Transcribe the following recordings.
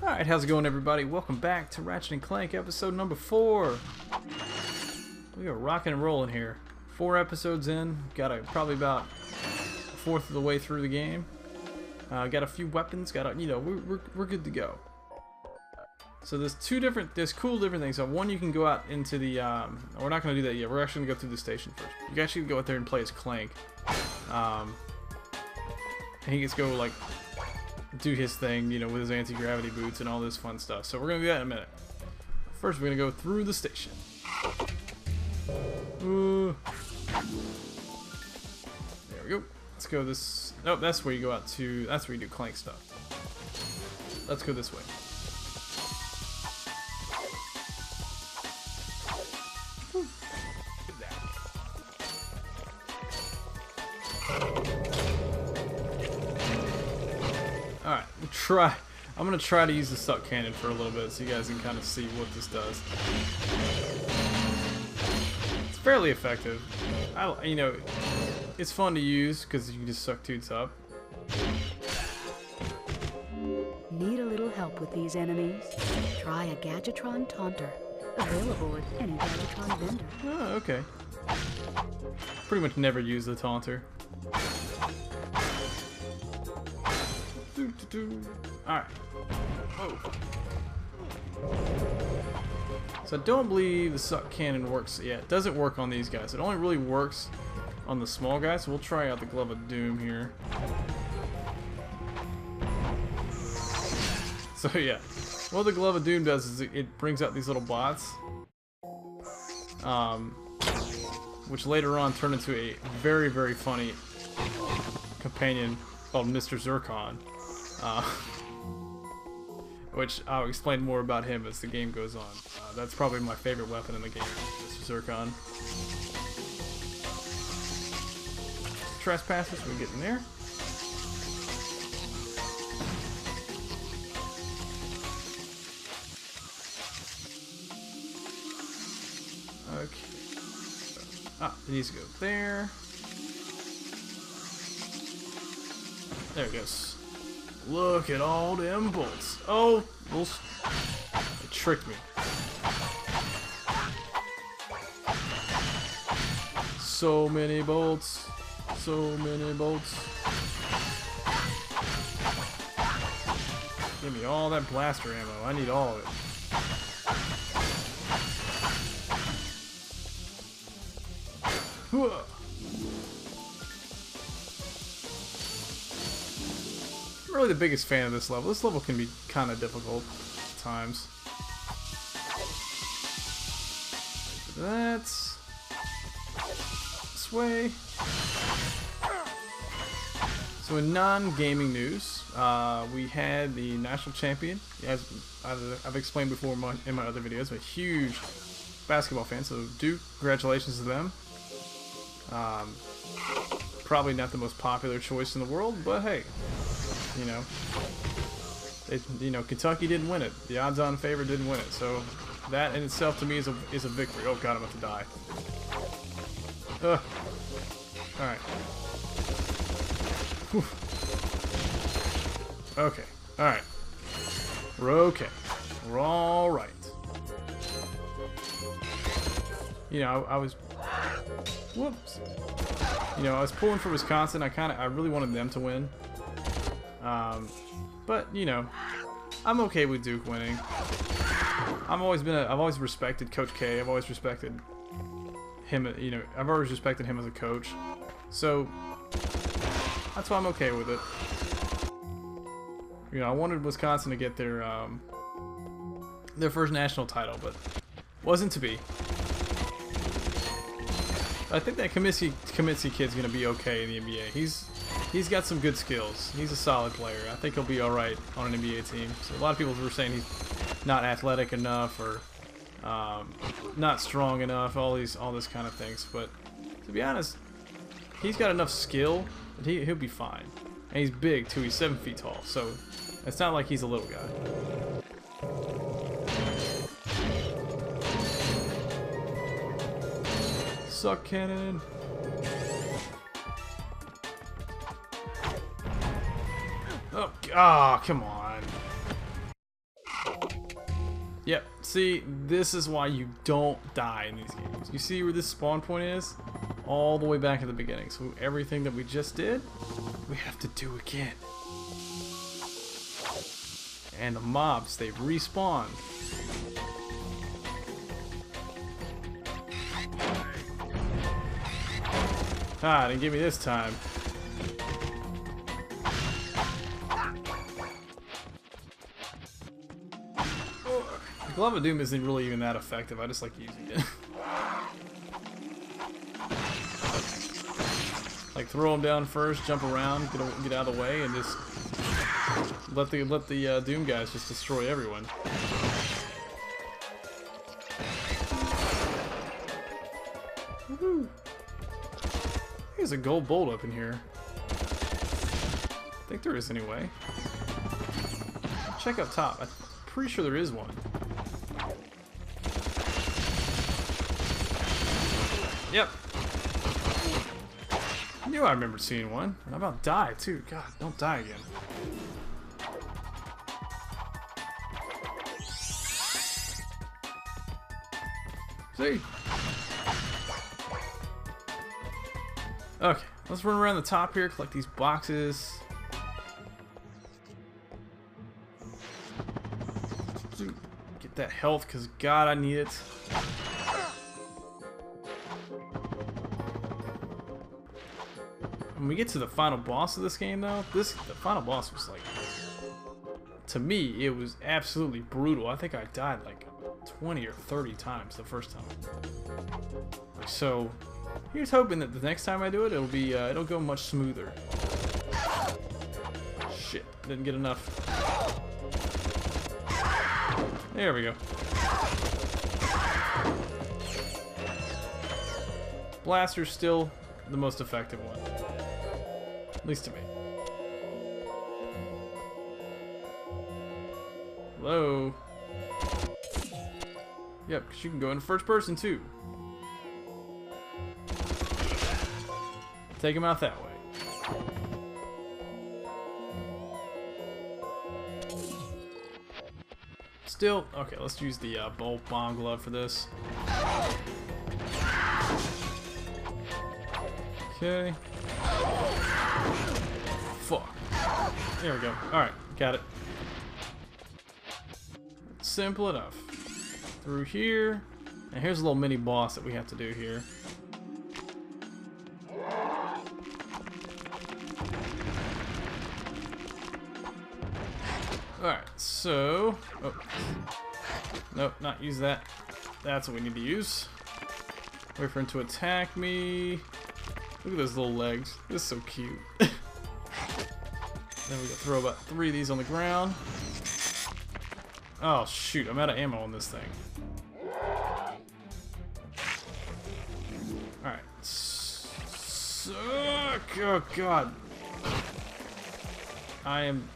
Alright, how's it going, everybody? Welcome back to Ratchet and Clank episode number 4. We are rocking and rolling here. 4 episodes in, probably about a fourth of the way through the game. Got a few weapons, we're good to go. So there's cool different things. So one, you can go out into the, we're not going to do that yet. We're actually going to go through the station first. You can actually go out there and play as Clank. And he gets to go, like, do his thing, with his anti-gravity boots and all this fun stuff. So we're going to do that in a minute. First, we're going to go through the station. There we go. Let's go this... Oh, that's where you go out to... That's where you do Clank stuff. Let's go this way. Alright, I'm gonna try to use the suck cannon for a little bit so you guys can kind of see what this does. It's fairly effective. It's fun to use because you can just suck dudes up. Need a little help with these enemies? Try a Gadgetron Taunter. Available at any Gadgetron vendor. Oh, okay. Pretty much never use the Taunter. Alright. Oh. So I don't believe the suck cannon works. Yeah, it doesn't work on these guys. It only really works on the small guys. So we'll try out the Glove of Doom here. So yeah, what the Glove of Doom does is it brings out these little bots, which later on turn into a very, very funny companion called Mr. Zircon. Which I'll explain more about him as the game goes on. That's probably my favorite weapon in the game, Mr. Zircon. Trespassers, we get in there. Okay. It needs to go there. There it goes. Look at all them bolts. Oh, it tricked me. So many bolts. So many bolts. Give me all that blaster ammo. I need all of it. Whoa. I'm really the biggest fan of this level. This level can be kind of difficult at times. That's this way. So in non-gaming news, we had the national champion. As I've explained before in my other videos, I'm a huge basketball fan, so Duke, congratulations to them. Probably not the most popular choice in the world, but hey. Kentucky didn't win it. The odds-on favorite didn't win it. So that in itself to me is a victory. Oh god, I'm about to die. All right. Whew. Okay. All right. We're okay. We're all right. I was. Whoops. I was pulling for Wisconsin. I really wanted them to win. But I'm okay with Duke winning. I've always respected Coach K. I've always respected him. I've always respected him as a coach. So that's why I'm okay with it. I wanted Wisconsin to get their first national title, but wasn't to be. I think that Kaminsky kid's gonna be okay in the NBA. He's got some good skills. He's a solid player. I think he'll be all right on an NBA team. So a lot of people were saying he's not athletic enough or not strong enough. All this kind of things. But to be honest, he's got enough skill that he'll be fine. And he's big too. He's 7 feet tall. So it's not like he's a little guy. Suck cannon. Oh, come on. Yep, see, this is why you don't die in these games. You see where this spawn point is? All the way back at the beginning. So everything that we just did, we have to do again. And the mobs, they respawn. Ah, didn't get me this time. The Glove of Doom isn't really even that effective. I just like using it. Like throw them down first, jump around, get out of the way, and just let the Doom guys just destroy everyone. Woohoo! There's a gold bolt up in here. I think there is anyway. Check up top. I'm pretty sure there is one. Yep. I knew I remembered seeing one. And I'm about to die too. God, don't die again. See? Okay, let's run around the top here, collect these boxes. Get that health, because God, I need it. When we get to the final boss of this game, though, the final boss was like, to me, it was absolutely brutal. I think I died like 20 or 30 times the first time. So, here's hoping that the next time I do it, it'll go much smoother. Shit, didn't get enough. There we go. Blaster's still the most effective one. At least to me. Hello? Yep, because you can go in first person too. Take him out that way. Still, okay, let's use the bolt bomb glove for this. Okay. Fuck. There we go. Alright, got it. Simple enough. Through here. And here's a little mini boss that we have to do here. Alright, so... Oh. Nope, not use that. That's what we need to use. Wait for him to attack me. Look at those little legs. This is so cute. Then we can throw about 3 of these on the ground. Oh shoot, I'm out of ammo on this thing. Alright. Suck! Oh god. I am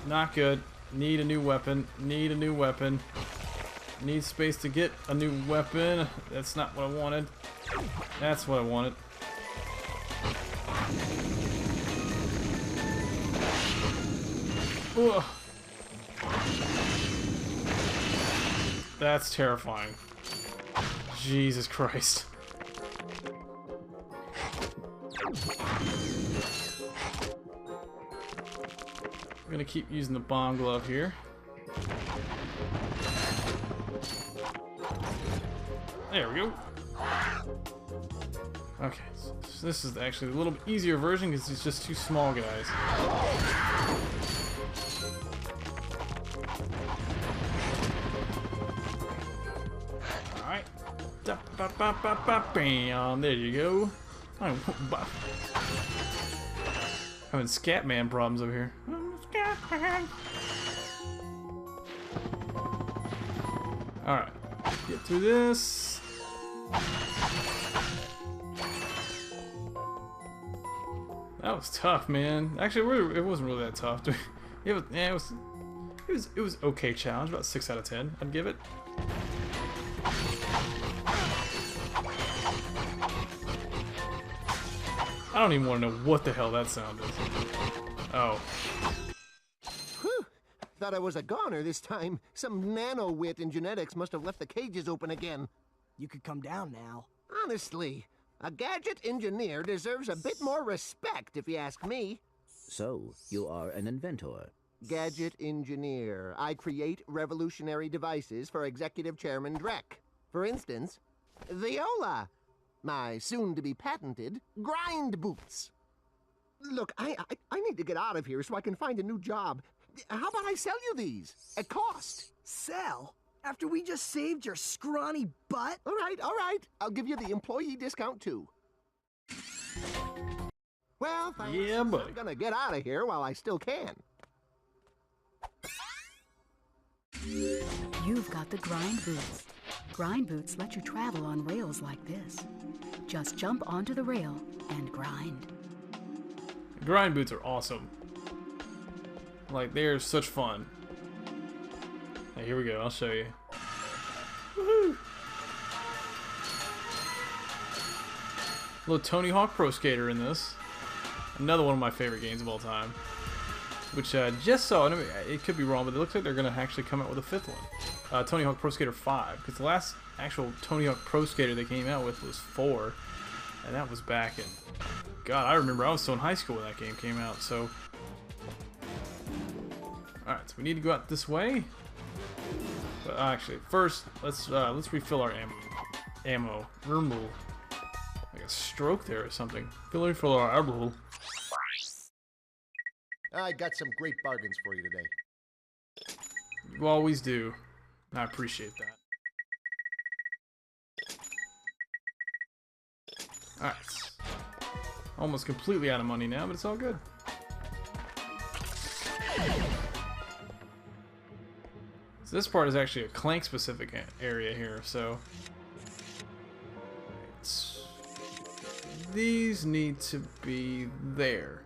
not good. Need a new weapon. Need a new weapon. Need space to get a new weapon. That's not what I wanted. That's what I wanted. Ugh. That's terrifying. Jesus Christ. I'm gonna keep using the bomb glove here. There we go. Okay, so this is actually a little bit easier version because it's just 2 small guys. Alright. Bam. There you go. Having Scatman problems over here. Scatman. Alright. Get through this. That was tough, man. Actually, it wasn't really that tough. It was okay challenge. About 6 out of 10. I'd give it. I don't even want to know what the hell that sound is. Oh. Whew. Thought I was a goner this time. Some nano-wit in genetics must have left the cages open again. You could come down now. Honestly, a gadget engineer deserves a bit more respect, if you ask me. So, you are an inventor. Gadget engineer. I create revolutionary devices for Executive Chairman Drek. For instance, Viola. My soon-to-be patented grind boots. Look, I need to get out of here so I can find a new job. How about I sell you these? At cost. Sell? After we just saved your scrawny butt? All right. I'll give you the employee discount, too. Well, thanks. Yeah, buddy. I'm gonna get out of here while I still can. You've got the grind boots. Grind boots let you travel on rails like this. Just jump onto the rail and grind. Grind boots are awesome. Like, they're such fun. Hey, here we go. I'll show you. Woohoo! Little Tony Hawk Pro Skater in this. Another one of my favorite games of all time. Which I just saw, and it could be wrong, but it looks like they're going to actually come out with a fifth one. Tony Hawk Pro Skater 5. Because the last actual Tony Hawk Pro Skater they came out with was 4. And that was back in... God, I remember I was still in high school when that game came out, so... Alright, so we need to go out this way. But actually, first, let's refill our ammo. Rumble. Like a stroke there or something. Refill our ammo. I got some great bargains for you today. You always do. I appreciate that. Alright. Almost completely out of money now, but it's all good. So this part is actually a Clank specific area here, so these need to be there.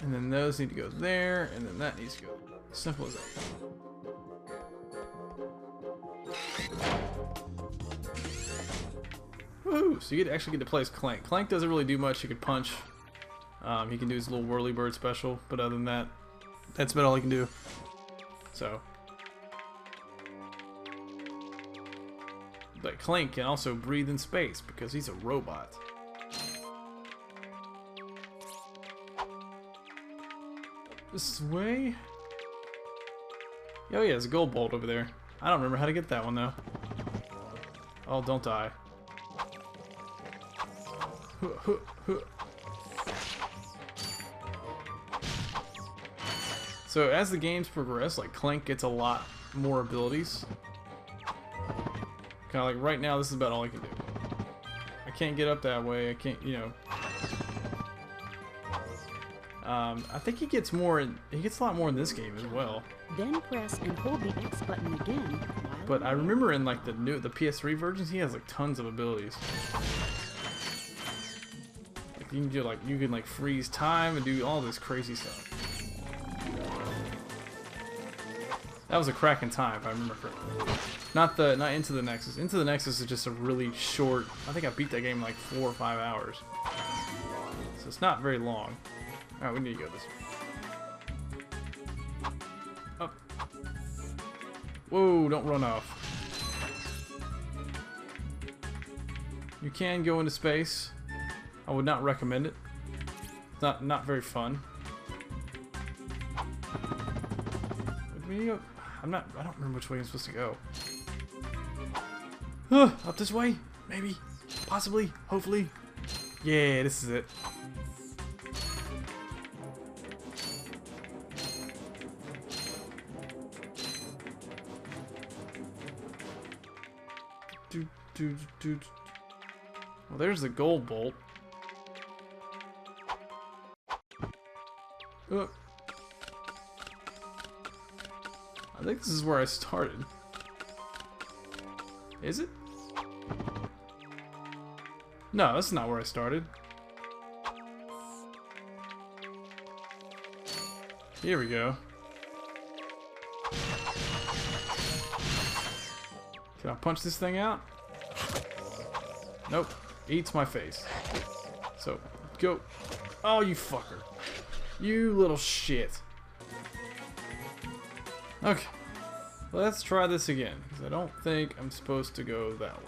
And then those need to go there, and then that needs to go. Simple as that. Woohoo! So you actually get to play as Clank. Clank doesn't really do much. He can punch. He can do his little whirly bird special, but other than that, that's about all he can do. So, but Clank can also breathe in space because he's a robot. This way? Oh yeah, there's a gold bolt over there. I don't remember how to get that one though. Oh, don't die. So as the games progress, like Clank gets a lot more abilities. Kind of like right now, this is about all I can do. I can't get up that way. I can't, you know. I think he gets more. He gets a lot more in this game as well. Then press and hold the X button again. But I remember in like the PS3 versions, he has like tons of abilities. Like you can do you can like freeze time and do all this crazy stuff. That was a cracking time, if I remember correctly. Not Into the Nexus. Into the Nexus is just a really short. I think I beat that game in like 4 or 5 hours. So it's not very long. Alright, we need to go this way. Up. Whoa, don't run off. You can go into space. I would not recommend it. It's not very fun. Where do we go? I don't remember which way I'm supposed to go. Up this way? Maybe. Possibly. Hopefully. Yeah, this is it. Well, there's the gold bolt. I think this is where I started. Is it? No, that's not where I started. Here we go. Can I punch this thing out? Nope. Eats my face. So, go. Oh, you fucker. You little shit. Okay. Let's try this again, because I don't think I'm supposed to go that way.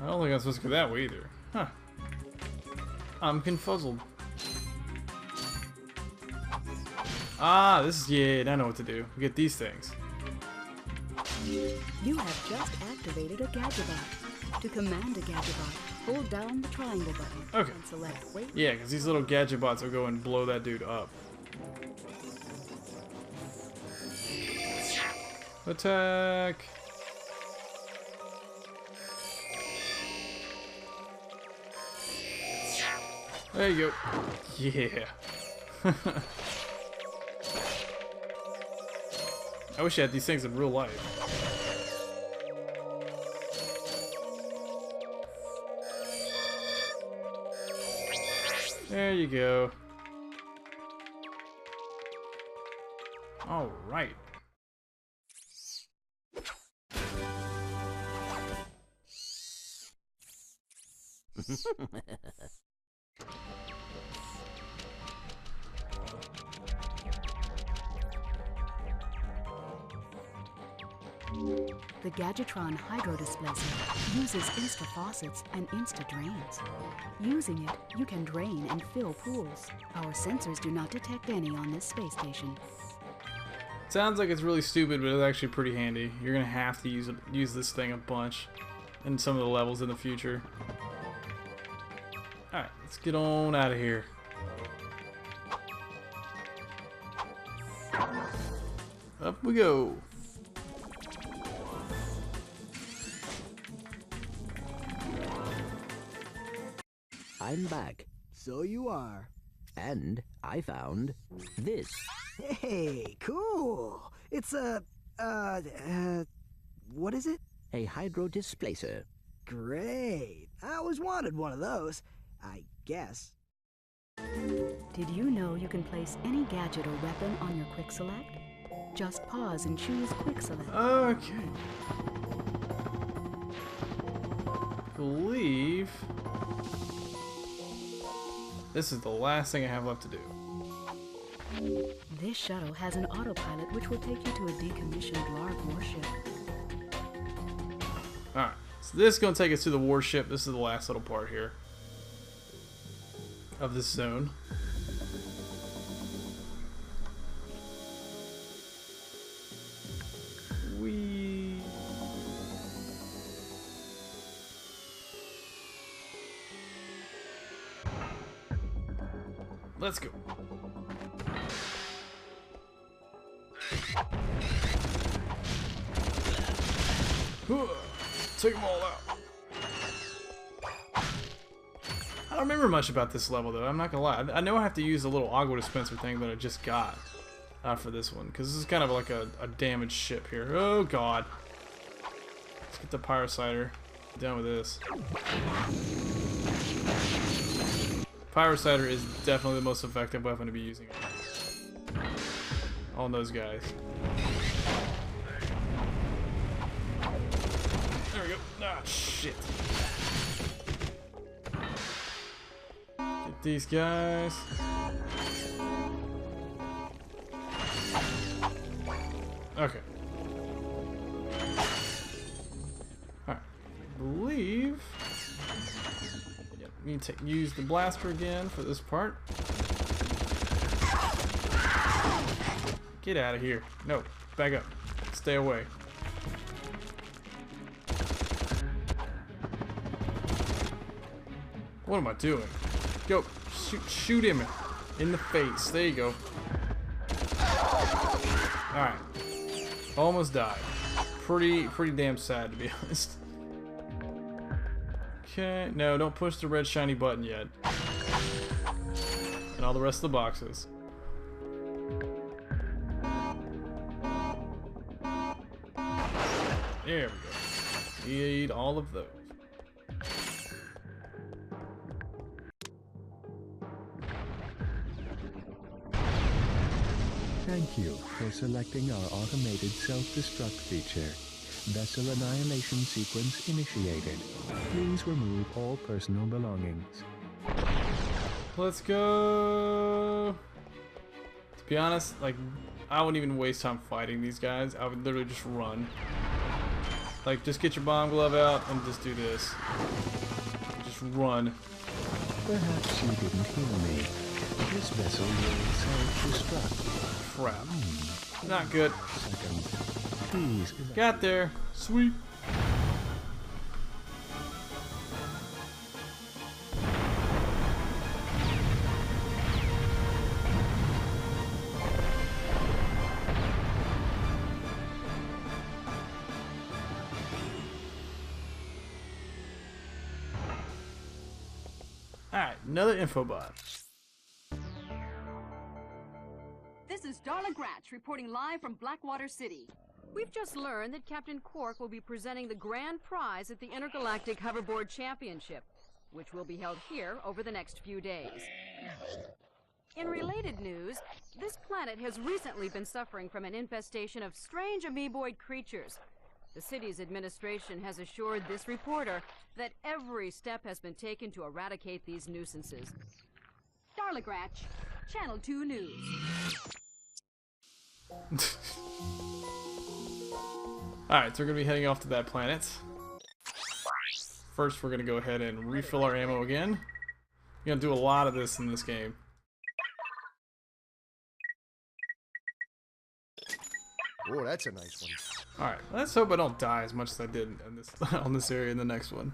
I don't think I'm supposed to go that way either. Huh. I'm confuzzled. Ah, this is... yeah, I know what to do. We get these things. You have just activated a Gadgetbot. To command a Gadgetbot, hold down the triangle button Okay. and select wait. Yeah, because these little gadget bots will go and blow that dude up. Attack! There you go. Yeah. I wish I had these things in real life. There you go. All right. The Gadgetron Hydro Displacer uses insta-faucets and insta-drains. Using it, you can drain and fill pools. Our sensors do not detect any on this space station. Sounds like it's really stupid, but it's actually pretty handy. You're gonna have to use this thing a bunch in some of the levels in the future. Alright, let's get on out of here. Up we go. I'm back. So you are. And I found this. Hey, cool. It's a, what is it? A hydro displacer. Great. I always wanted one of those, I guess. Did you know you can place any gadget or weapon on your quick select? Just pause and choose quick select. Okay. Believe this is the last thing I have left to do. This shuttle has an autopilot which will take you to a decommissioned Blarg warship. Alright, so this is going to take us to the warship. This is the last little part here of this zone. Let's go. Take them all out. I don't remember much about this level though, I'm not gonna lie. I know I have to use a little agua dispenser thing that I just got for this one, because this is kind of like a damaged ship here. Oh god. Let's get the Pyrocider. Done with this. Pyrocider is definitely the most effective weapon to be using on those guys. There we go. Ah, shit. Get these guys. Okay. Alright. I believe... Need to use the blaster again for this part. Get out of here. No, back up. Stay away. What am I doing? Go, shoot him in the face. There you go. Alright. Almost died. Pretty damn sad, to be honest. Okay, no, don't push the red shiny button yet. And all the rest of the boxes. There we go. Need all of those. Thank you for selecting our automated self-destruct feature. Vessel annihilation sequence initiated. Please remove all personal belongings. Let's go. To be honest, like, I wouldn't even waste time fighting these guys. I would literally just run. Like, just get your bomb glove out and just do this. Just run. Perhaps you didn't hear me. This vessel will self-destruct. Crap. Not good. Second. Please. Got there. Sweet. Alright, another infobot. This is Darla Gratch reporting live from Blackwater City. We've just learned that Captain Quark will be presenting the grand prize at the Intergalactic Hoverboard Championship, which will be held here over the next few days. In related news, this planet has recently been suffering from an infestation of strange amoeboid creatures. The city's administration has assured this reporter that every step has been taken to eradicate these nuisances. Darla Gratch, Channel 2 News. Alright, so we're going to be heading off to that planet. First, we're going to go ahead and refill our ammo again. You're going to do a lot of this in this game. Oh, that's a nice one. Alright, let's hope I don't die as much as I did in this, on this area in the next one.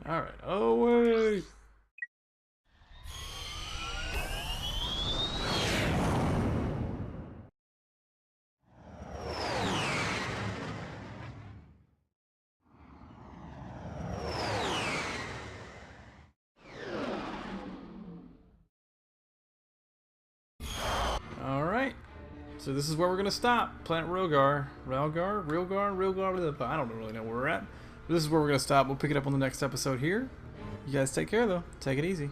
Alright, oh wait! Alright, so this is where we're going to stop. Planet Rilgar. Rilgar? I don't really know where we're at. But this is where we're going to stop. We'll pick it up on the next episode here. You guys take care, though. Take it easy.